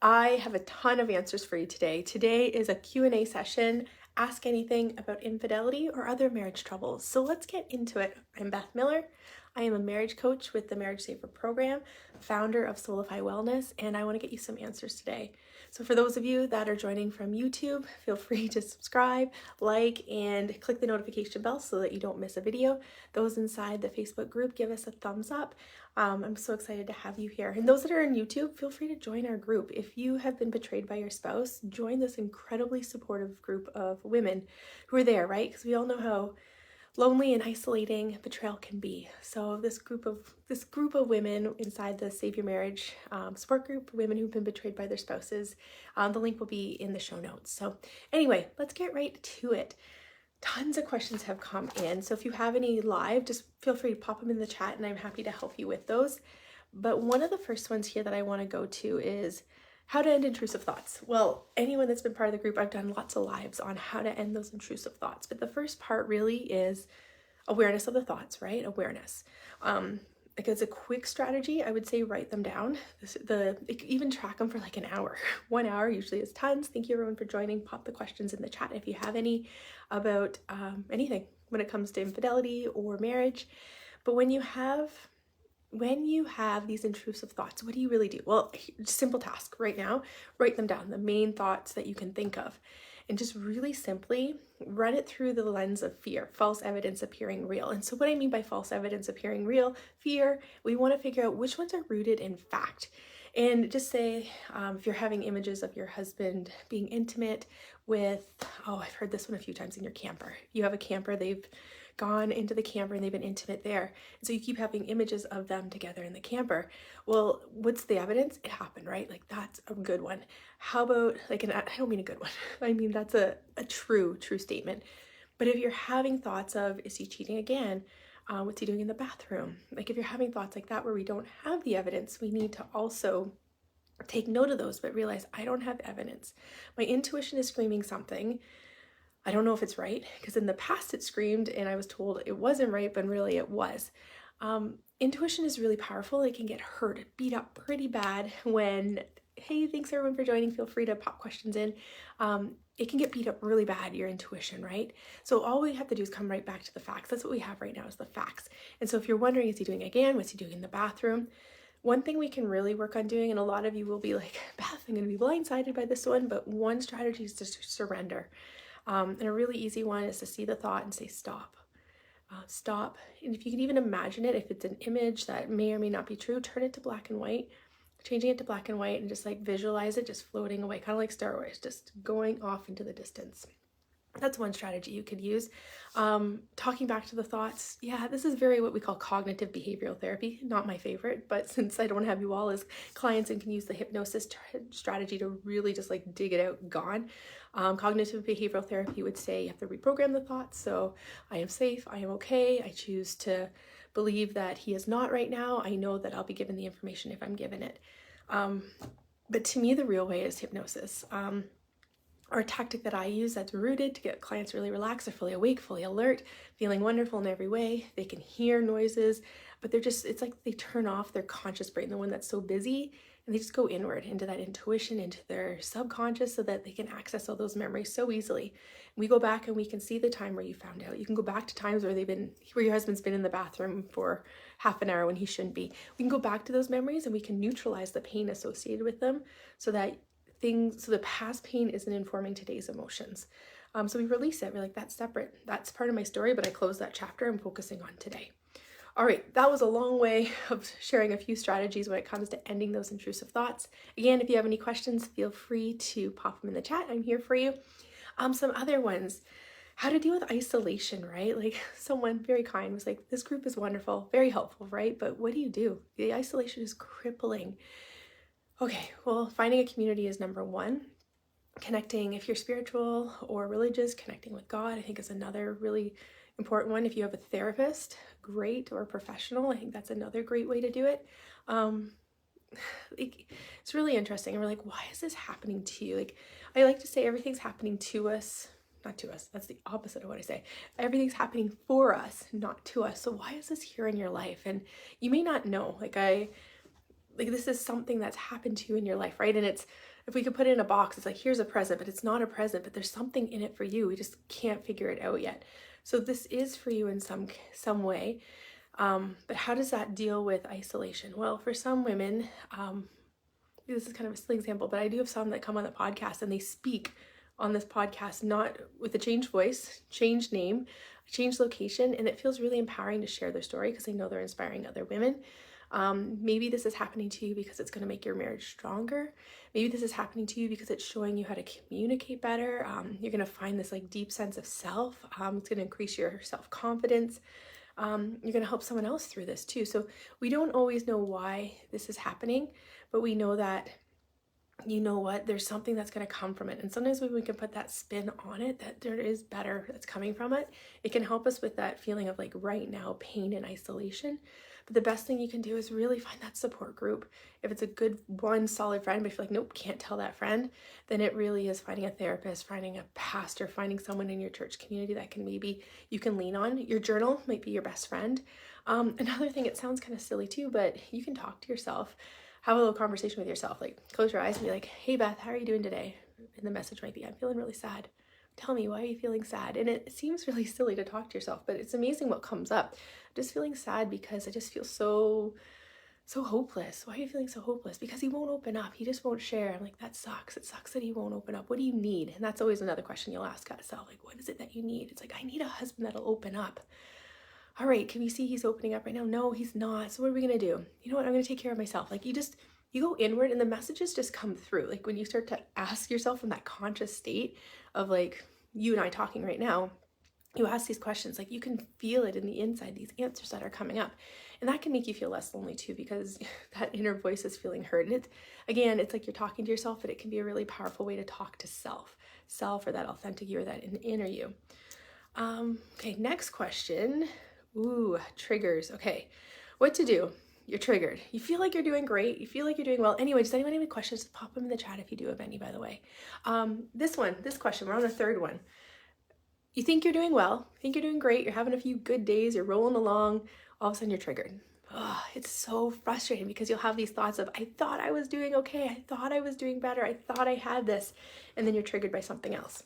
I have a ton of answers for you today. Today is a Q&A session. Ask anything about infidelity or other marriage troubles. So let's get into it. I'm Beth Miller. I am a marriage coach with the Marriage Saver program, founder of Soulify Wellness, and I want to get you some answers today. So for those of you that are joining from YouTube, feel free to subscribe, like, and click the notification bell so that you don't miss a video. Those inside the Facebook group, give us a thumbs up. I'm so excited to have you here. And those that are on YouTube, feel free to join our group. If you have been betrayed by your spouse, join this incredibly supportive group of women who are there, right? Because we all know how lonely and isolating betrayal can be. So this group of women inside the Save Your Marriage support group, women who've been betrayed by their spouses, the link will be in the show notes. So anyway, let's get right to it. Tons of questions have come in. So if you have any live, just feel free to pop them in the chat and I'm happy to help you with those. But one of the first ones here that I want to go to is how to end intrusive thoughts. Well, anyone that's been part of the group, I've done lots of lives on how to end those intrusive thoughts. But the first part really is awareness of the thoughts, right? Awareness. Like as a quick strategy, I would say write them down. Even track them for like an hour. 1 hour usually is tons. Thank you everyone for joining. Pop the questions in the chat if you have any about anything when it comes to infidelity or marriage. But when you have these intrusive thoughts, what do you really do? Well, simple task right now, write them down, the main thoughts that you can think of, and just really simply run it through the lens of fear, false evidence appearing real. And so what I mean by false evidence appearing real, fear, we want to figure out which ones are rooted in fact. And just say, if you're having images of your husband being intimate with, I've heard this one a few times, in your camper. You have a camper, they've gone into the camper and they've been intimate there. And so you keep having images of them together in the camper. Well, what's the evidence? It happened, right? Like that's a good one. How about like I don't mean a good one. I mean, that's a true statement. But if you're having thoughts of, is he cheating again? What's he doing in the bathroom? Like if you're having thoughts like that where we don't have the evidence, we need to also take note of those, but realize I don't have evidence. My intuition is screaming something. I don't know if it's right, because in the past it screamed and I was told it wasn't right, but really it was. Intuition is really powerful. It can get hurt, beat up pretty bad when, hey, thanks everyone for joining. Feel free to pop questions in. It can get beat up really bad, your intuition, right? So all we have to do is come right back to the facts. That's what we have right now is the facts. And so if you're wondering, is he doing again? What's he doing in the bathroom? One thing we can really work on doing, and a lot of you will be like, Beth, I'm going to be blindsided by this one, but one strategy is to surrender. And a really easy one is to see the thought and say, stop. Stop. And if you can even imagine it, if it's an image that may or may not be true, turn it to black and white, changing it to black and white and just like visualize it just floating away, kind of like Star Wars, just going off into the distance. That's one strategy you could use. Talking back to the thoughts. Yeah, this is very what we call cognitive behavioral therapy. Not my favorite, but since I don't have you all as clients and can use the hypnosis strategy to really just like dig it out, gone. Cognitive behavioral therapy would say you have to reprogram the thoughts. So I am safe, I am okay, I choose to believe that he is not right now. I know that I'll be given the information if I'm given it. But to me, the real way is hypnosis. Or a tactic that I use that's rooted to get clients really relaxed. They're fully awake, fully alert, feeling wonderful in every way. They can hear noises, but it's like they turn off their conscious brain, the one that's so busy, and they just go inward into that intuition, into their subconscious so that they can access all those memories so easily. We go back and we can see the time where you found out. You can go back to times where your husband's been in the bathroom for half an hour when he shouldn't be. We can go back to those memories and we can neutralize the pain associated with them so the past pain isn't informing today's emotions. So we release it. We're like, that's separate. That's part of my story, but I close that chapter. I'm focusing on today. All right, that was a long way of sharing a few strategies when it comes to ending those intrusive thoughts. Again, if you have any questions, feel free to pop them in the chat. I'm here for you. Some other ones, how to deal with isolation, right? Like someone very kind was like, this group is wonderful, very helpful, right? But what do? The isolation is crippling. Okay, well, finding a community is number one. Connecting, if you're spiritual or religious, connecting with God, I think is another really important one. If you have a therapist, great, or a professional, I think that's another great way to do it. It's really interesting. And we're like, why is this happening to you? Like, I like to say everything's happening to us, not to us. That's the opposite of what I say. Everything's happening for us, not to us. So why is this here in your life? And you may not know. Like like this is something that's happened to you in your life, right? And it's, if we could put it in a box, it's like, here's a present, but it's not a present, but there's something in it for you. We just can't figure it out yet. So this is for you in some way. But how does that deal with isolation? Well, for some women, this is kind of a silly example, but I do have some that come on the podcast and they speak on this podcast, not with a changed voice, changed name, changed location, and it feels really empowering to share their story because they know they're inspiring other women. Maybe this is happening to you because it's going to make your marriage stronger. Maybe this is happening to you because it's showing you how to communicate better. You're going to find this like deep sense of self. It's going to increase your self-confidence. You're going to help someone else through this too. So we don't always know why this is happening, but we know that, you know what, there's something that's going to come from it. And sometimes when we can put that spin on it, that there is better that's coming from it, it can help us with that feeling of like right now pain and isolation. But the best thing you can do is really find that support group. If it's a good one solid friend, but if you're like, nope, can't tell that friend, then it really is finding a therapist, finding a pastor, finding someone in your church community that can maybe you can lean on. Your journal might be your best friend. Another thing, it sounds kind of silly too, but you can talk to yourself. Have a little conversation with yourself, like close your eyes and be like, hey Beth, how are you doing today? And the message might be, I'm feeling really sad. Tell me, why are you feeling sad? And it seems really silly to talk to yourself, but it's amazing what comes up. I'm just feeling sad because I just feel so hopeless. Why are you feeling so hopeless? Because he won't open up. He just won't share. I'm like, that sucks. It sucks that he won't open up. What do you need? And that's always another question you'll ask yourself. Like, what is it that you need? It's like, I need a husband that'll open up. All right, can we see he's opening up right now? No, he's not. So what are we going to do? You know what? I'm going to take care of myself. Like you go inward and the messages just come through. Like when you start to ask yourself from that conscious state of like you and I talking right now, you ask these questions, like you can feel it in the inside, these answers that are coming up. And that can make you feel less lonely too, because that inner voice is feeling heard. And it's like you're talking to yourself, but it can be a really powerful way to talk to self or that authentic you or that inner you. Okay, next question. Ooh, triggers. Okay, what to do? You're triggered. You feel like you're doing great. You feel like you're doing well. Anyway, does anyone have any questions? Pop them in the chat if you do have any, by the way. This question, we're on the third one. You think you're doing well, think you're doing great, you're having a few good days, you're rolling along, all of a sudden you're triggered. Oh, it's so frustrating because you'll have these thoughts of, I thought I was doing okay, I thought I was doing better, I thought I had this, and then you're triggered by something else.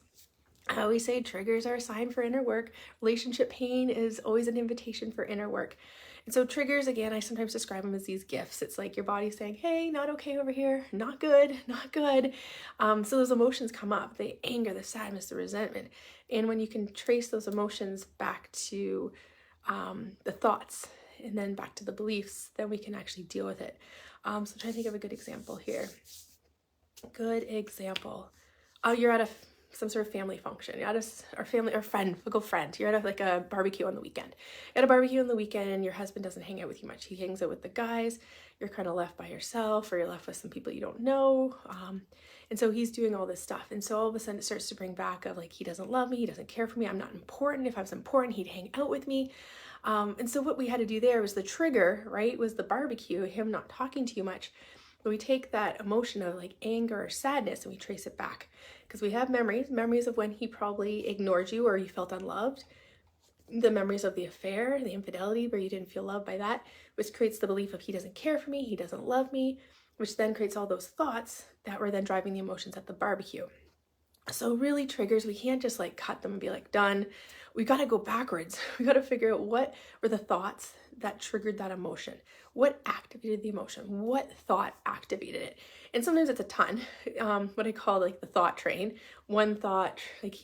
I always say triggers are a sign for inner work. Relationship pain is always an invitation for inner work. And so triggers, again, I sometimes describe them as these gifts. It's like your body's saying, hey, not okay over here, not good, not good. So those emotions come up, the anger, the sadness, the resentment. And when you can trace those emotions back to the thoughts and then back to the beliefs, then we can actually deal with it. So I'm trying to think of a good example here. Good example. You're at some sort of family function. You're at a friend. You're at a barbecue on the weekend. At a barbecue on the weekend, your husband doesn't hang out with you much. He hangs out with the guys. You're kind of left by yourself, or you're left with some people you don't know. And so he's doing all this stuff. And so all of a sudden it starts to bring back of like, he doesn't love me. He doesn't care for me. I'm not important. If I was important, he'd hang out with me. And so what we had to do there was the trigger, right? Was the barbecue, him not talking to you much. But we take that emotion of like anger or sadness and we trace it back because we have memories of when he probably ignored you or you felt unloved, the memories of the affair, the infidelity where you didn't feel loved by that, which creates the belief of he doesn't care for me, he doesn't love me, which then creates all those thoughts that were then driving the emotions at the barbecue. So really triggers, we can't just like cut them and be like done. We got to go backwards. We got to figure out what were the thoughts that triggered that emotion. What activated the emotion? What thought activated it? And sometimes it's a ton. What I call like the thought train. One thought, like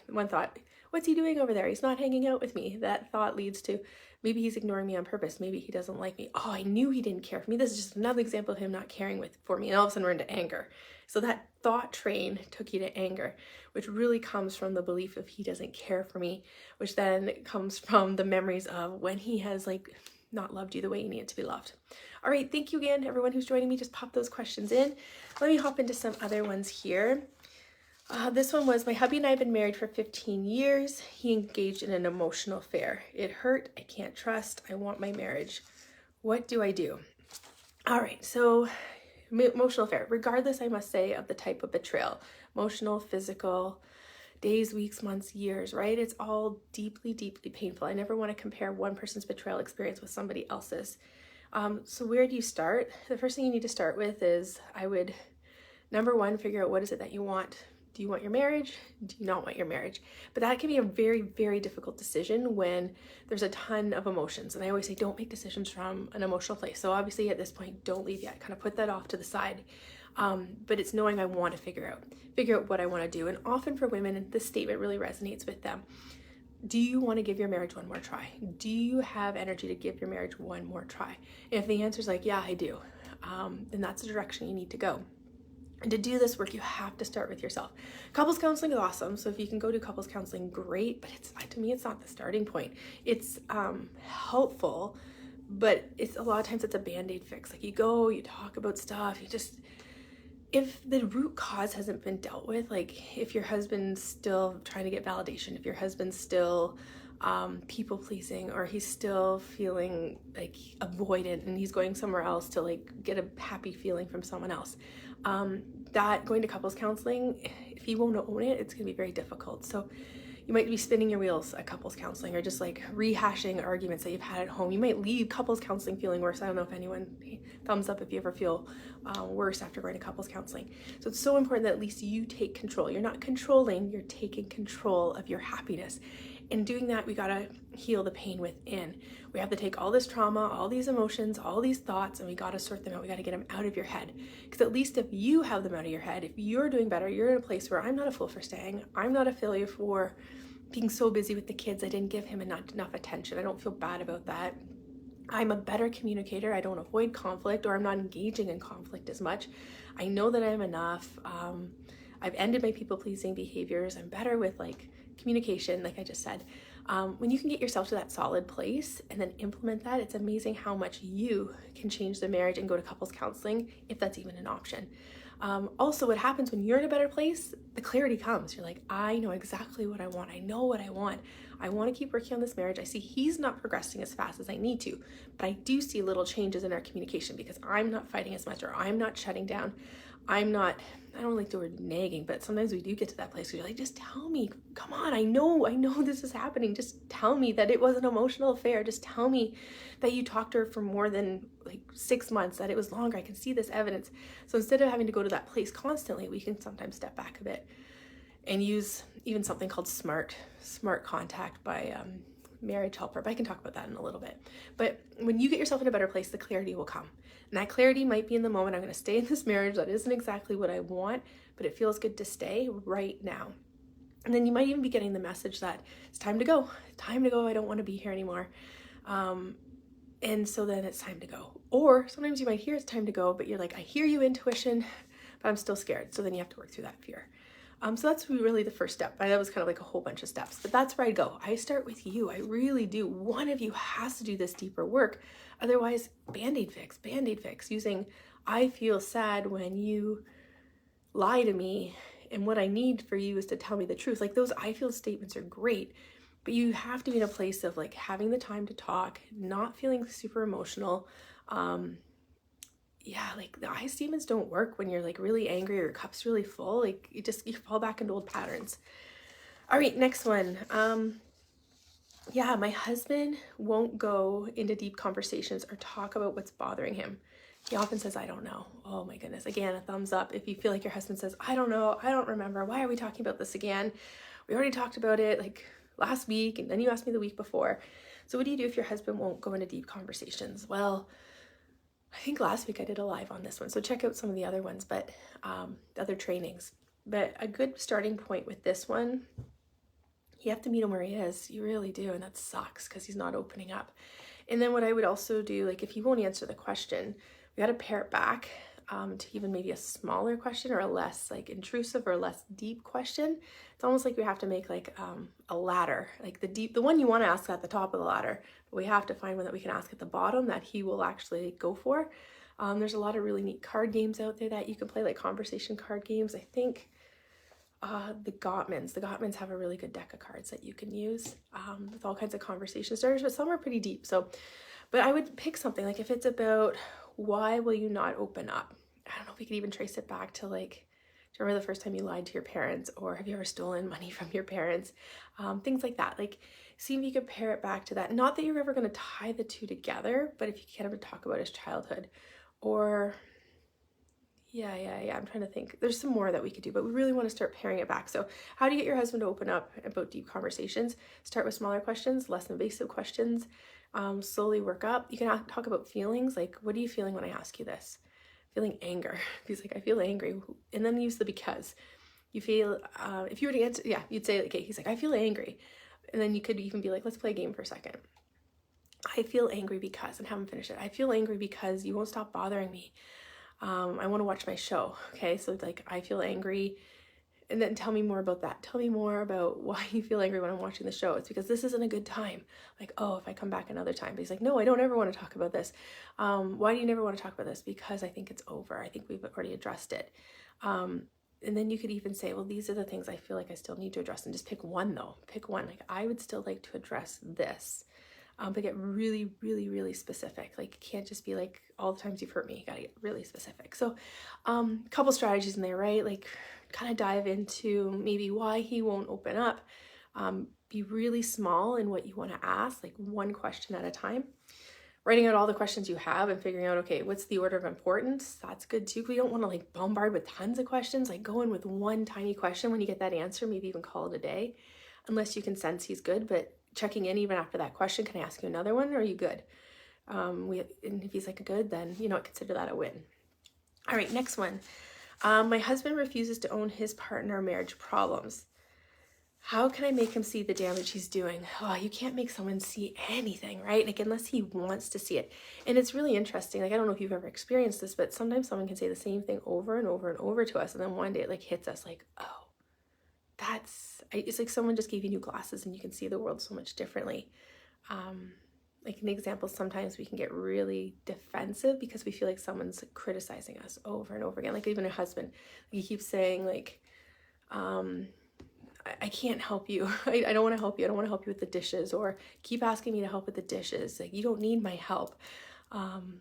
one thought, what's he doing over there? He's not hanging out with me. That thought leads to maybe he's ignoring me on purpose. Maybe he doesn't like me. Oh, I knew he didn't care for me. This is just another example of him not caring for me. And all of a sudden we're into anger. So that thought train took you to anger, which really comes from the belief of he doesn't care for me, which then comes from the memories of when he has like not loved you the way you need to be loved. All right, thank you again, everyone who's joining me. Just pop those questions in. Let me hop into some other ones here. This one was, my hubby and I have been married for 15 years. He engaged in an emotional affair. It hurt. I can't trust. I want my marriage. What do I do? All right, so emotional affair, regardless, I must say, of the type of betrayal, emotional, physical, days, weeks, months, years, right? It's all deeply, deeply painful. I never want to compare one person's betrayal experience with somebody else's. So where do you start? The first thing you need to start with is, I would, number one, figure out what is it that you want. Do you want your marriage? Do you not want your marriage? But that can be a very, very difficult decision when there's a ton of emotions. And I always say, don't make decisions from an emotional place. So obviously at this point, don't leave yet. Kind of put that off to the side. But it's knowing I want to figure out what I want to do. And often for women, this statement really resonates with them. Do you want to give your marriage one more try? Do you have energy to give your marriage one more try? And if the answer is like, yeah, I do, then that's the direction you need to go. And to do this work, you have to start with yourself. Couples counseling is awesome. So if you can go do couples counseling, great. But to me, it's not the starting point. It's helpful, but it's a lot of times it's a Band-Aid fix. Like you go, you talk about stuff, if the root cause hasn't been dealt with, like if your husband's still trying to get validation, if your husband's still people pleasing, or he's still feeling like avoidant and he's going somewhere else to like get a happy feeling from someone else, that going to couples counseling, if he won't own it, it's gonna be very difficult. So you might be spinning your wheels at couples counseling, or just like rehashing arguments that you've had at home. You might leave couples counseling feeling worse. I don't know if anyone, thumbs up if you ever feel worse after going to couples counseling. So it's so important that at least you take control. You're not controlling, you're taking control of your happiness. In doing that, we gotta heal the pain within. We have to take all this trauma, all these emotions, all these thoughts, and we gotta sort them out. We gotta get them out of your head. Because at least if you have them out of your head, if you're doing better, you're in a place where I'm not a fool for staying. I'm not a failure for being so busy with the kids. I didn't give him enough attention. I don't feel bad about that. I'm a better communicator. I don't avoid conflict, or I'm not engaging in conflict as much. I know that I'm enough. I've ended my people-pleasing behaviors. I'm better with like communication, like I just said. When you can get yourself to that solid place and then implement that, it's amazing how much you can change the marriage and go to couples counseling, if that's even an option. Also, what happens when you're in a better place, the clarity comes. You're like, I know exactly what I want. I know what I want. I want to keep working on this marriage. I see he's not progressing as fast as I need to, but I do see little changes in our communication because I'm not fighting as much, or I'm not shutting down. I don't like the word nagging, but sometimes we do get to that place where you're like, just tell me, come on, I know this is happening. Just tell me that it was an emotional affair. Just tell me that you talked to her for more than like 6 months, that it was longer. I can see this evidence. So instead of having to go to that place constantly, we can sometimes step back a bit and use even something called smart contact by Marriage Helper, but I can talk about that in a little bit. But when you get yourself in a better place, the clarity will come. And that clarity might be in the moment, I'm going to stay in this marriage that isn't exactly what I want, but it feels good to stay right now. And then you might even be getting the message that it's time to go. Time to go. I don't want to be here anymore. And so then it's time to go. Or sometimes you might hear it's time to go, but you're like, I hear you, intuition, but I'm still scared. So then you have to work through that fear. So that's really the first step. That was kind of like a whole bunch of steps, but that's where I go. I start with you. I really do. One of you has to do this deeper work. Otherwise, Band-Aid fix, using I feel sad when you lie to me, and what I need for you is to tell me the truth. Like those I feel statements are great, but you have to be in a place of like having the time to talk, not feeling super emotional. Yeah, like the I statements don't work when you're like really angry or your cup's really full. Like you fall back into old patterns. All right, next one. Yeah, my husband won't go into deep conversations or talk about what's bothering him. He often says, I don't know. Oh my goodness. Again, a thumbs up if you feel like your husband says, I don't know, I don't remember. Why are we talking about this again? We already talked about it like last week, and then you asked me the week before. So what do you do if your husband won't go into deep conversations? Well, I think last week I did a live on this one, so check out some of the other ones, but other trainings. But a good starting point with this one, you have to meet him where he is. You really do, and that sucks because he's not opening up. And then what I would also do, like if he won't answer the question, we got to pare it back to even maybe a smaller question, or a less like intrusive or less deep question. It's almost like we have to make like a ladder, like the one you want to ask at the top of the ladder, but we have to find one that we can ask at the bottom that he will actually go for. There's a lot of really neat card games out there that you can play, like conversation card games. I think the Gottmans have a really good deck of cards that you can use with all kinds of conversation starters, but some are pretty deep. So, but I would pick something like if it's about why will you not open up? I don't know if we could even trace it back to like, do you remember the first time you lied to your parents, or have you ever stolen money from your parents? Things like that. Like see if you could pair it back to that. Not that you're ever going to tie the two together, but if you can ever talk about his childhood, or I'm trying to think. There's some more that we could do, but we really want to start pairing it back. So how do you get your husband to open up about deep conversations? Start with smaller questions, less invasive questions. Slowly work up. You can talk about feelings, like, what are you feeling when I ask you this? Feeling anger. He's like, I feel angry. And then use the because. You feel, if you were to answer, you'd say, okay, he's like, I feel angry. And then you could even be like, let's play a game for a second. I feel angry because, and have him finish it. I feel angry because you won't stop bothering me. I want to watch my show. Okay, so like, I feel angry, and then tell me more about that. Tell me more about why you feel angry when I'm watching the show. It's because this isn't a good time. Like, oh, if I come back another time. But he's like, no, I don't ever want to talk about this. Why do you never want to talk about this? Because I think it's over. I think we've already addressed it. And then you could even say, well, these are the things I feel like I still need to address, and just pick one though. Pick one. Like, I would still like to address this. But get really, really, really specific. Like, you can't just be like, all the times you've hurt me. You gotta get really specific. So couple strategies in there, right? Like, kind of dive into maybe why he won't open up. Be really small in what you want to ask, like one question at a time. Writing out all the questions you have and figuring out, okay, what's the order of importance? That's good too. We don't want to like bombard with tons of questions. Like, go in with one tiny question. When you get that answer, maybe even call it a day, unless you can sense he's good. But checking in even after that question, can I ask you another one, or are you good? And if he's like good, then, you know, consider that a win. All right, next one. My husband refuses to own his part in our marriage problems. How can I make him see the damage he's doing? Oh, you can't make someone see anything, right? Like, unless he wants to see it. And it's really interesting. Like, I don't know if you've ever experienced this, but sometimes someone can say the same thing over and over and over to us. And then one day it like hits us like, oh, it's like someone just gave you new glasses and you can see the world so much differently. Like an example, sometimes we can get really defensive because we feel like someone's criticizing us over and over again. Like, even a husband, he keeps saying like, I can't help you. I don't want to help you. I don't want to help you with the dishes, or keep asking me to help with the dishes. Like, you don't need my help.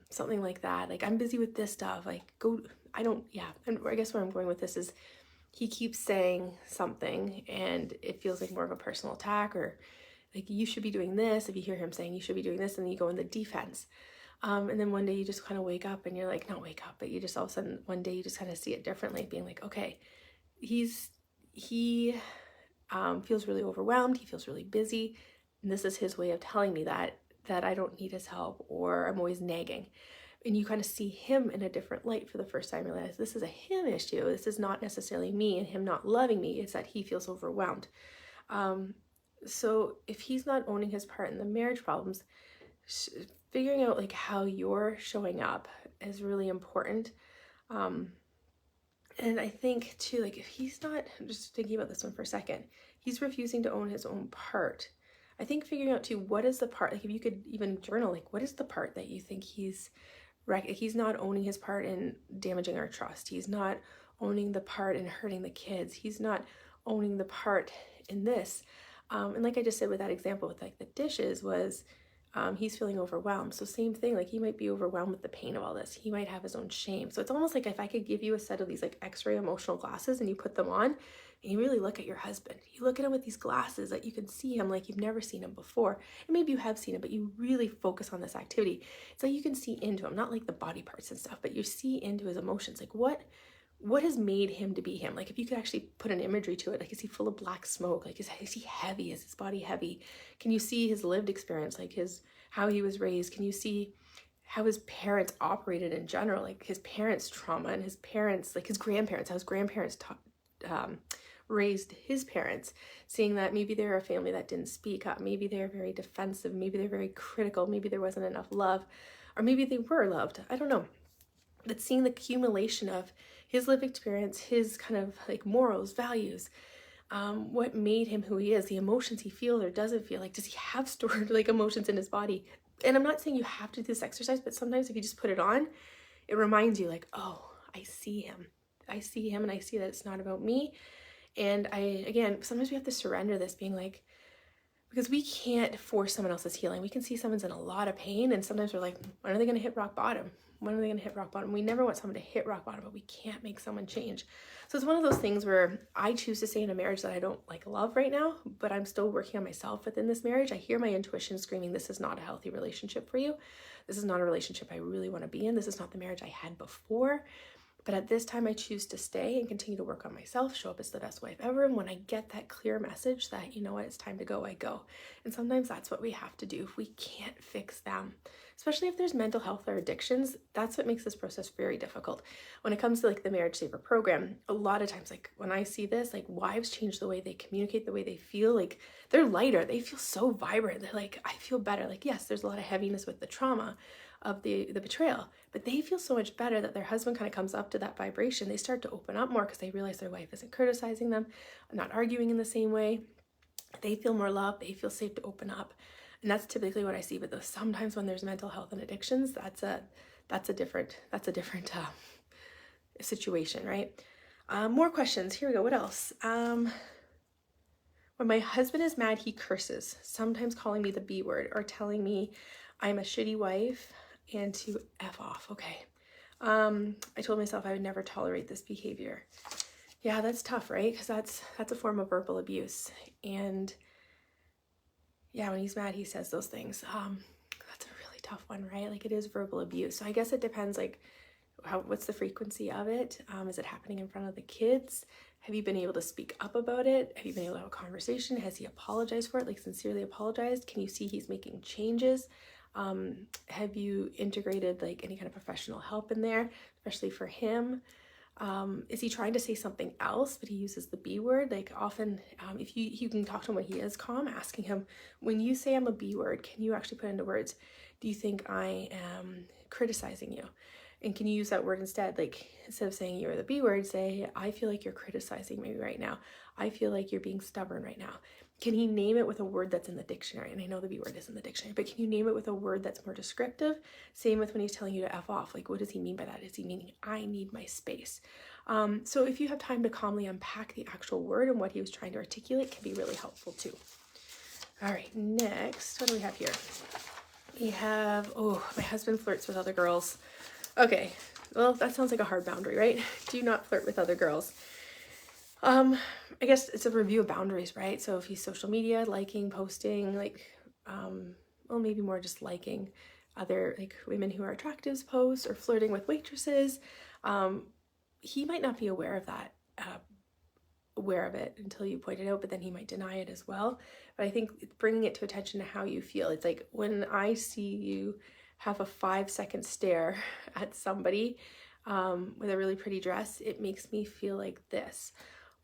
Something like that. Like, I'm busy with this stuff. Like, And I guess where I'm going with this is he keeps saying something and it feels like more of a personal attack, or like, you should be doing this. If you hear him saying you should be doing this, and then you go in the defense. And then one day you just kind of wake up and you're like, not wake up, but you just all of a sudden one day you just kind of see it differently, being like, okay, he feels really overwhelmed. He feels really busy. And this is his way of telling me that I don't need his help, or I'm always nagging. And you kind of see him in a different light for the first time. You realize this is a him issue. This is not necessarily me and him not loving me. It's that he feels overwhelmed. So if he's not owning his part in the marriage problems, figuring out like how you're showing up is really important. And I think too, like, if he's not, I'm just thinking about this one for a second, he's refusing to own his own part. I think figuring out too, what is the part, like if you could even journal, like, what is the part that you think he's not owning his part in damaging our trust. He's not owning the part in hurting the kids. He's not owning the part in this. And like I just said with that example with like the dishes was, he's feeling overwhelmed. So same thing, like he might be overwhelmed with the pain of all this. He might have his own shame. So it's almost like if I could give you a set of these like x-ray emotional glasses and you put them on and you really look at your husband, you look at him with these glasses that you can see him like you've never seen him before. And maybe you have seen him, but you really focus on this activity. It's like you can see into him, not like the body parts and stuff, but you see into his emotions. Like what has made him to be him? Like if you could actually put an imagery to it, like is he full of black smoke? Like is he heavy? Is his body heavy? Can you see his lived experience, like how he was raised? Can you see how his parents operated in general, like his parents' trauma and his parents, like his grandparents, how his grandparents raised his parents, seeing that maybe they're a family that didn't speak up, maybe they're very defensive, maybe they're very critical, maybe there wasn't enough love, or maybe they were loved, I don't know. But seeing the accumulation of his lived experience, his kind of like morals, values, what made him who he is, the emotions he feels or doesn't feel, like does he have stored like emotions in his body? And I'm not saying you have to do this exercise, but sometimes if you just put it on, it reminds you like, oh, I see him and I see that it's not about me. And again, sometimes we have to surrender this, being like, because we can't force someone else's healing. We can see someone's in a lot of pain, and sometimes we're like, when are they going to hit rock bottom? When are they going to hit rock bottom? We never want someone to hit rock bottom, but we can't make someone change. So it's one of those things where I choose to stay in a marriage that I don't like love right now, but I'm still working on myself within this marriage. I hear my intuition screaming, this is not a healthy relationship for you. This is not a relationship I really want to be in. This is not the marriage I had before. But at this time, I choose to stay and continue to work on myself, show up as the best wife ever. And when I get that clear message that, you know what, it's time to go, I go. And sometimes that's what we have to do if we can't fix them. Especially if there's mental health or addictions, that's what makes this process very difficult. When it comes to like the Marriage Saver program, a lot of times, like when I see this, like wives change the way they communicate, the way they feel, like they're lighter, they feel so vibrant. They're like, I feel better. Like, yes, there's a lot of heaviness with the trauma of the betrayal, but they feel so much better that their husband kind of comes up to that vibration. They start to open up more because they realize their wife isn't criticizing them, not arguing in the same way. They feel more loved. They feel safe to open up. And that's typically what I see. But sometimes when there's mental health and addictions, that's a different situation, right? More questions. Here we go. What else? When my husband is mad, he curses, sometimes calling me the B word or telling me I'm a shitty wife and to F off. Okay. I told myself I would never tolerate this behavior. Yeah, that's tough, right? Because that's a form of verbal abuse. And yeah, when he's mad, he says those things. That's a really tough one, right? Like it is verbal abuse. So I guess it depends, like what's the frequency of it? Is it happening in front of the kids? Have you been able to speak up about it? Have you been able to have a conversation? Has he apologized for it? Like sincerely apologized? Can you see he's making changes? Have you integrated like any kind of professional help in there, especially for him? Is he trying to say something else, but he uses the B word? Like often, if you can talk to him when he is calm, asking him, when you say I'm a B word, can you actually put into words, do you think I am criticizing you? And can you use that word instead? Like instead of saying you're the B word, say, I feel like you're criticizing me right now. I feel like you're being stubborn right now. Can he name it with a word that's in the dictionary? And I know the B word is in the dictionary, but can you name it with a word that's more descriptive? Same with when he's telling you to F off. Like, what does he mean by that? Is he meaning I need my space? So if you have time to calmly unpack the actual word and what he was trying to articulate, can be really helpful too. All right, next, what do we have here? We have, oh, my husband flirts with other girls. Okay, well, that sounds like a hard boundary, right? Do not flirt with other girls. I guess it's a review of boundaries, right? So if he's social media, liking, posting, like, well, maybe more just liking other like women who are attractive posts or flirting with waitresses, he might not be aware of that, aware of it until you point it out, but then he might deny it as well. But I think bringing it to attention to how you feel. It's like when I see you have a 5-second stare at somebody with a really pretty dress, it makes me feel like this.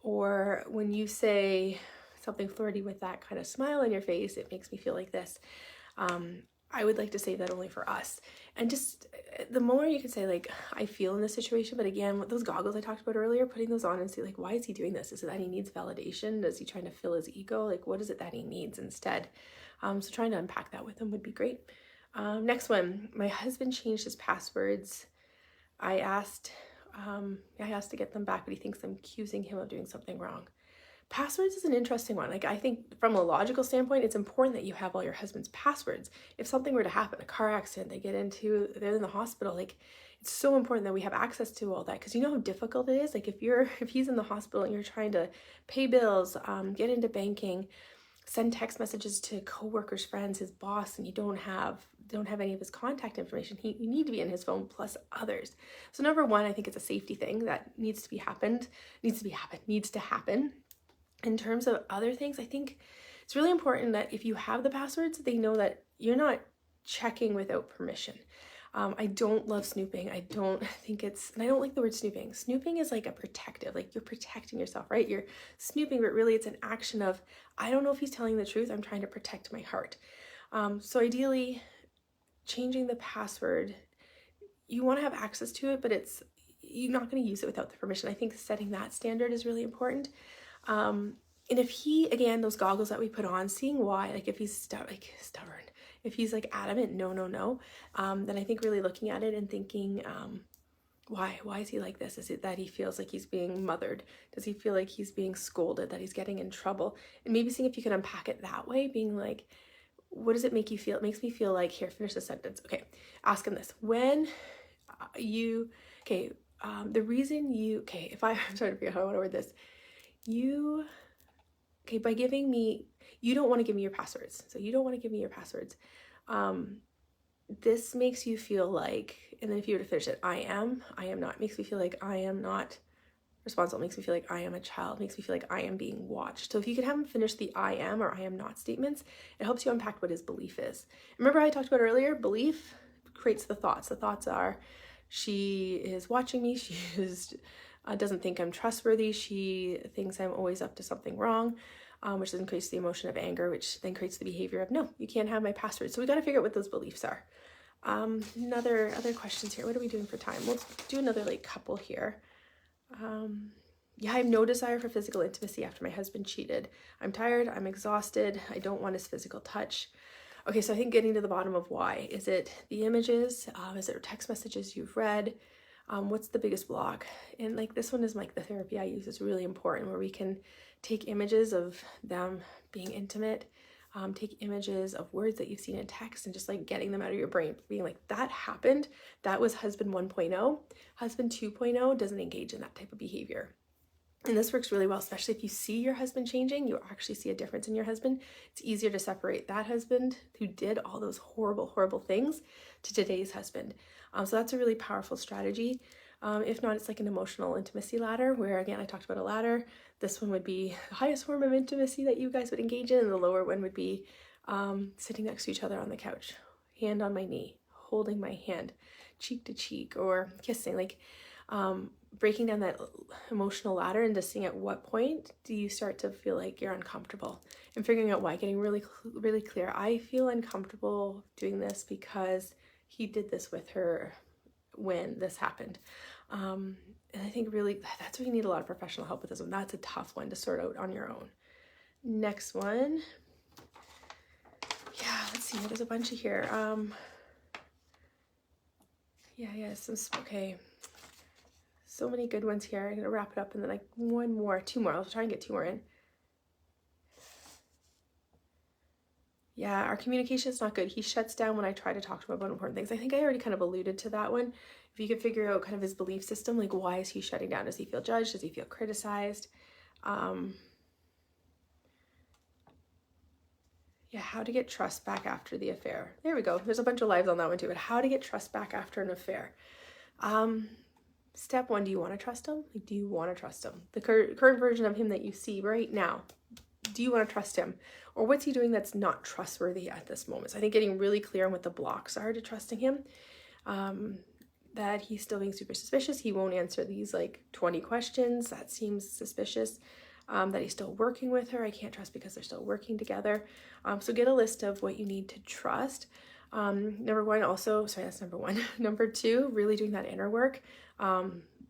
Or when you say something flirty with that kind of smile on your face, it makes me feel like this. I would like to say that only for us. And just the more you can say, like, I feel in this situation, but again, with those goggles I talked about earlier, putting those on and see, like, why is he doing this? Is it that he needs validation? Is he trying to fill his ego? Like, what is it that he needs instead? So trying to unpack that with him would be great. Next one, my husband changed his passwords. I asked to get them back, but he thinks I'm accusing him of doing something wrong. Passwords is an interesting one. Like, I think from a logical standpoint, it's important that you have all your husband's passwords. If something were to happen, a car accident, they're in the hospital, like, it's so important that we have access to all that, because you know how difficult it is. Like, if he's in the hospital and you're trying to pay bills, get into banking, send text messages to coworkers, friends, his boss, and you don't have any of his contact information, you need to be in his phone plus others. So number one, I think it's a safety thing that needs to happen. In terms of other things, I think it's really important that if you have the passwords, they know that you're not checking without permission. I don't love snooping. I don't like the word snooping. Snooping is like a protective, like you're protecting yourself, right? You're snooping, but really it's an action of, I don't know if he's telling the truth. I'm trying to protect my heart. So ideally, changing the password, you want to have access to it, but you're not going to use it without the permission. I think setting that standard is really important. And if he, again, those goggles that we put on, seeing why, like if he's stubborn, if he's like adamant, no, then I think really looking at it and thinking, Why is he like this? Is it that he feels like he's being mothered? Does he feel like he's being scolded, that he's getting in trouble? And maybe seeing if you can unpack it that way, being like, what does it make you feel? It makes me feel like, here, finish the sentence. Okay, ask him this. When you, okay, the reason you, okay, if I'm trying to figure out how I want to word this. You, okay, by giving me, you don't want to give me your passwords. So you don't want to give me your passwords. This makes you feel like, and then if you were to finish it, I am not. It makes me feel like I am not responsible. It makes me feel like I am a child. It makes me feel like I am being watched. So if you could have him finish the I am or I am not statements, it helps you unpack what his belief is. Remember I talked about earlier, belief creates the thoughts. The thoughts are, she is watching me. She is, doesn't think I'm trustworthy. She thinks I'm always up to something wrong. Which then creates the emotion of anger, which then creates the behavior of, no, you can't have my password. So we got to figure out what those beliefs are. Other questions here. What are we doing for time? We'll do another like couple here. Yeah, I have no desire for physical intimacy after my husband cheated. I'm tired. I'm exhausted. I don't want his physical touch. Okay, so I think getting to the bottom of why. Is it the images? Is it text messages you've read? What's the biggest block? And like this one is like the therapy I use is really important, where we can take images of them being intimate, take images of words that you've seen in text and just like getting them out of your brain, being like, that happened. That was husband 1.0. Husband 2.0 doesn't engage in that type of behavior. And this works really well, especially if you see your husband changing, you actually see a difference in your husband. It's easier to separate that husband who did all those horrible, horrible things to today's husband. So that's a really powerful strategy. If not, it's like an emotional intimacy ladder, where again, I talked about a ladder. This one would be the highest form of intimacy that you guys would engage in, and the lower one would be sitting next to each other on the couch, hand on my knee, holding my hand, cheek to cheek, or kissing, like breaking down that emotional ladder and just seeing at what point do you start to feel like you're uncomfortable, and figuring out why, getting really clear. I feel uncomfortable doing this because he did this with her when this happened. And I think really that's where you need a lot of professional help with this one. That's a tough one to sort out on your own. Next one. Yeah, let's see. There's a bunch of here. Okay. So many good ones here. I'm gonna wrap it up and then like two more. I'll try and get two more in. Yeah, our communication is not good. He shuts down when I try to talk to him about important things. I think I already kind of alluded to that one. If you could figure out kind of his belief system, like why is he shutting down? Does he feel judged? Does he feel criticized? Yeah, how to get trust back after the affair. There we go. There's a bunch of lives on that one too, but how to get trust back after an affair. Step one, do you want to trust him? Like, do you want to trust him? The current version of him that you see right now, do you want to trust him? Or what's he doing that's not trustworthy at this moment? So I think getting really clear on what the blocks are to trusting him, that he's still being super suspicious. He won't answer these like 20 questions. That seems suspicious. That he's still working with her. I can't trust because they're still working together. So get a list of what you need to trust. Number one, also, sorry, that's number one. Number two, really doing that inner work.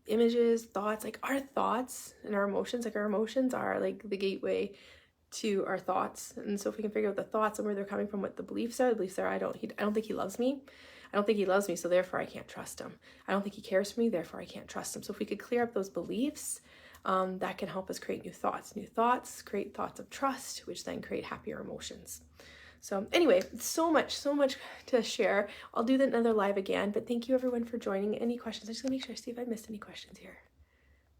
Images, thoughts, like our thoughts and our emotions, like our emotions are like the gateway to our thoughts. And so if we can figure out the thoughts and where they're coming from, what the beliefs are, I don't think he loves me. I don't think he loves me, so therefore I can't trust him. I don't think he cares for me, therefore I can't trust him. So if we could clear up those beliefs, that can help us create new thoughts. New thoughts create thoughts of trust, which then create happier emotions. So anyway, so much to share. I'll do another live again, but thank you everyone for joining. Any questions? I'm just gonna make sure, see if I missed any questions here.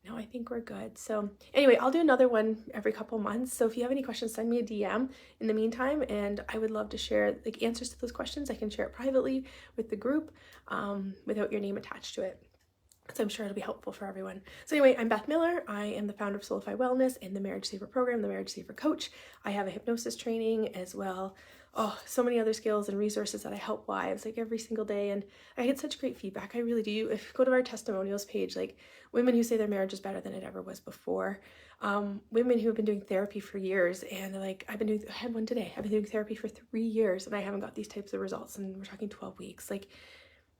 No, I think we're good. So anyway, I'll do another one every couple months. So if you have any questions, send me a DM in the meantime, and I would love to share like answers to those questions. I can share it privately with the group without your name attached to it. So I'm sure it'll be helpful for everyone. So anyway, I'm Beth Miller. I am the founder of Soulify Wellness and the Marriage Saver program, the Marriage Saver coach. I have a hypnosis training as well. Oh, so many other skills and resources that I help wives like every single day. And I get such great feedback. I really do. If you go to our testimonials page, like women who say their marriage is better than it ever was before. Women who have been doing therapy for years and they're like, I had one today. I've been doing therapy for 3 years and I haven't got these types of results. And we're talking 12 weeks. Like,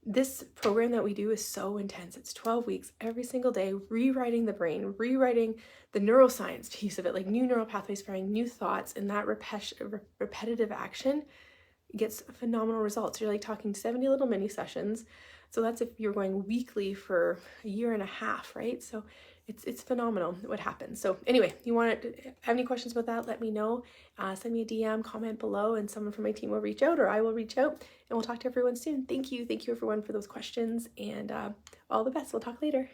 this program that we do is so intense. It's 12 weeks every single day, rewriting the brain, rewriting the neuroscience piece of it, like new neural pathways, firing new thoughts, and that repetitive action gets phenomenal results. You're like talking 70 little mini sessions. So that's if you're going weekly for a year and a half, right? So it's phenomenal what happens. So anyway, you want to have any questions about that, let me know. Send me a DM, comment below, and someone from my team will reach out, or I will reach out, and we'll talk to everyone soon. Thank you everyone for those questions, and all the best. We'll talk later.